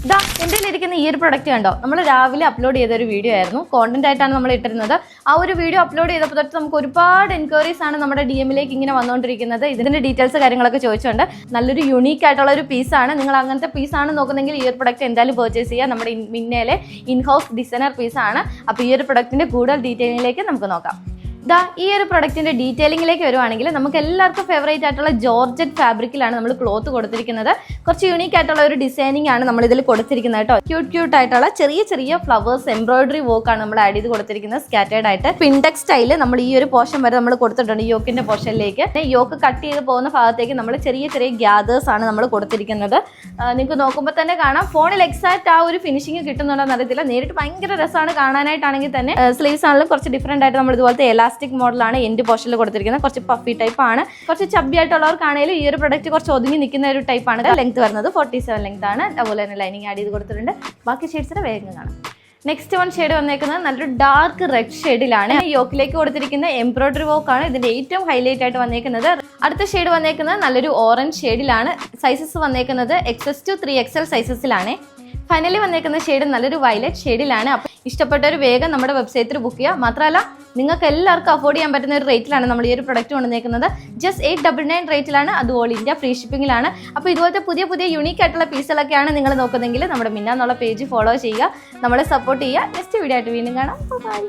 ഇതാ എൻ്റെ ഇരിക്കുന്ന ഈ ഒരു പ്രൊഡക്റ്റ് കണ്ടോ, നമ്മൾ രാവിലെ അപ്ലോഡ് ചെയ്ത ഒരു വീഡിയോ ആയിരുന്നു. കോണ്ടന്റ് ആയിട്ടാണ് നമ്മൾ ഇട്ടിരുന്നത്. ആ ഒരു വീഡിയോ അപ്ലോഡ് ചെയ്തപ്പോൾ തൊട്ട് നമുക്ക് ഒരുപാട് എൻക്വയറീസ് ആണ് നമ്മുടെ DM-ലേക്ക് ഇങ്ങനെ വന്നുകൊണ്ടിരിക്കുന്നത്. ഇതിന്റെ ഡീറ്റെയിൽസ് കാര്യങ്ങളൊക്കെ ചോദിച്ചുകൊണ്ട് നല്ലൊരു യുണീക്ക് ആയിട്ടുള്ള ഒരു പീസാണ്. നിങ്ങൾ അങ്ങനത്തെ പീസാണ് നോക്കുന്നെങ്കിൽ ഈ ഒരു പ്രൊഡക്റ്റ് എന്തായാലും പർച്ചേസ് ചെയ്യുക. നമ്മുടെ മിന്നയിലെ ഇൻഹൗസ് ഡിസൈനർ പീസാണ്. അപ്പോൾ ഈ ഒരു പ്രൊഡക്റ്റിന്റെ കൂടുതൽ ഡീറ്റെയിലിംഗിലേക്ക് നമുക്ക് നോക്കാം. ഈ ഒരു പ്രൊഡക്റ്റിന്റെ ഡീറ്റെയിലിംഗിലേക്ക് വരുവാണെങ്കിൽ നമുക്ക് എല്ലാവർക്കും ഫേവറേറ്റ് ആയിട്ടുള്ള ജോർജറ്റ് ഫാബ്രിക്കിലാണ് നമ്മൾ ക്ലോത്ത് കൊടുത്തിരിക്കുന്നത്. കുറച്ച് യൂണീക്ക് ആയിട്ടുള്ള ഒരു ഡിസൈനിങ് ആണ് നമ്മൾ ഇതിൽ കൊടുത്തിരിക്കുന്നത് കേട്ടോ. ക്യൂട്ട് ആയിട്ടുള്ള ചെറിയ ചെറിയ ഫ്ലവേഴ്സ് എംബ്രോയിഡറി വർക്ക് ആണ് നമ്മൾ ആഡ് ചെയ്ത് കൊടുത്തിരിക്കുന്നത്. സ്കാറ്റേർഡ് ആയിട്ട് പിൻടെക്സ് സ്റ്റൈല് നമ്മൾ ഈ ഒരു പോർഷൻ വരെ നമ്മൾ കൊടുത്തിട്ടുണ്ട്. യോക്കിന്റെ പോർഷനിലേക്ക് യോക്ക് കട്ട് ചെയ്ത് പോകുന്ന ഭാഗത്തേക്ക് നമ്മൾ ചെറിയ ചെറിയ ഗ്യാദേഴ്സ് ആണ് നമ്മൾ കൊടുത്തിരിക്കുന്നത്. നിങ്ങൾക്ക് നോക്കുമ്പോൾ തന്നെ കാണാം, ഫോണിൽ എക്സാക്ട് ആ ഒരു ഫിനിഷിങ് കിട്ടുന്നുണ്ടോ എന്നറിയത്തില്ല. നേരിട്ട് ഭയങ്കര രസമാണ് കാണാനായിട്ടാണെങ്കിൽ തന്നെ. സ്ലീവ്സ് ആണെങ്കിലും കുറച്ച് ഡിഫറെന്റ് ആയിട്ട് നമ്മൾ ഇതുപോലത്തെ മോഡലാണ് എൻഡ് പോർഷനിൽ കൊടുത്തിരിക്കുന്നത്. കുറച്ച് പഫി ടൈപ്പ് ആണ്. കുറച്ച് ചബ്ബി ആയിട്ടുള്ളവർക്കാണെങ്കിലും ഈ ഒരു പ്രൊഡക്റ്റ് കുറച്ച് ഒതുങ്ങി നിൽക്കുന്ന ഒരു ടൈപ്പ് ആണ്. ലെങ്ത് വരുന്നത് 47 ലെങ്ത് ആണ്. അതുപോലെ തന്നെ ലൈനിങ് ആഡ് ചെയ്ത് കൊടുത്തിട്ടുണ്ട്. ബാക്കി ഷെയ്ഡ്സിനെ വേഗം കാണാം. നെക്സ്റ്റ് വൺ ഷെയ്ഡ് വന്നേക്കുന്നത് നല്ലൊരു ഡാർക്ക് റെഡ് ഷെയ്ഡിലാണ്. യോക്കിലേക്ക് കൊടുത്തിരിക്കുന്ന എംബ്രോയിഡറി വർക്ക് ആണ് ഇതിന്റെ ഏറ്റവും ഹൈലൈറ്റ് ആയിട്ട് വന്നേക്കുന്നത്. അടുത്ത ഷെയ്ഡ് വന്നേക്കുന്നത് നല്ലൊരു ഓറഞ്ച് ഷെയ്ഡിലാണ്. സൈസസ് വന്നേക്കുന്നത് XS to 3XL സൈസസിലാണ്. ഫൈനലി വന്നേക്കുന്ന ഷെയ്ഡ് നല്ലൊരു വയലറ്റ് ഷെയ്ഡിലാണ്. അപ്പോൾ ഇഷ്ടപ്പെട്ടൊരു വേഗം നമ്മുടെ വെബ്സൈറ്റിൽ ബുക്ക് ചെയ്യുക. മാത്രമല്ല നിങ്ങൾക്ക് എല്ലാവർക്കും അഫോർഡ് ചെയ്യാൻ പറ്റുന്ന ഒരു റേറ്റിലാണ് നമ്മൾ ഈ ഒരു പ്രൊഡക്റ്റ് കൊണ്ടുവന്നേക്കുന്നത്. ജസ്റ്റ് 899 റേറ്റിലാണ്. അത് ഓൾ ഇന്ത്യ ഫ്രീ ഷിപ്പിംഗിലാണ്. അപ്പോൾ ഇതുപോലത്തെ പുതിയ പുതിയ യൂണീക്ക് ആയിട്ടുള്ള പീസുകളൊക്കെയാണ് നിങ്ങൾ നോക്കുന്നതെങ്കിൽ നമ്മുടെ മിന്ന എന്നുള്ള പേജ് ഫോളോ ചെയ്യുക, നമ്മളെ സപ്പോർട്ട് ചെയ്യുക. നെക്സ്റ്റ് വീഡിയോ ആയിട്ട് വീണ്ടും കാണാം. ബൈ.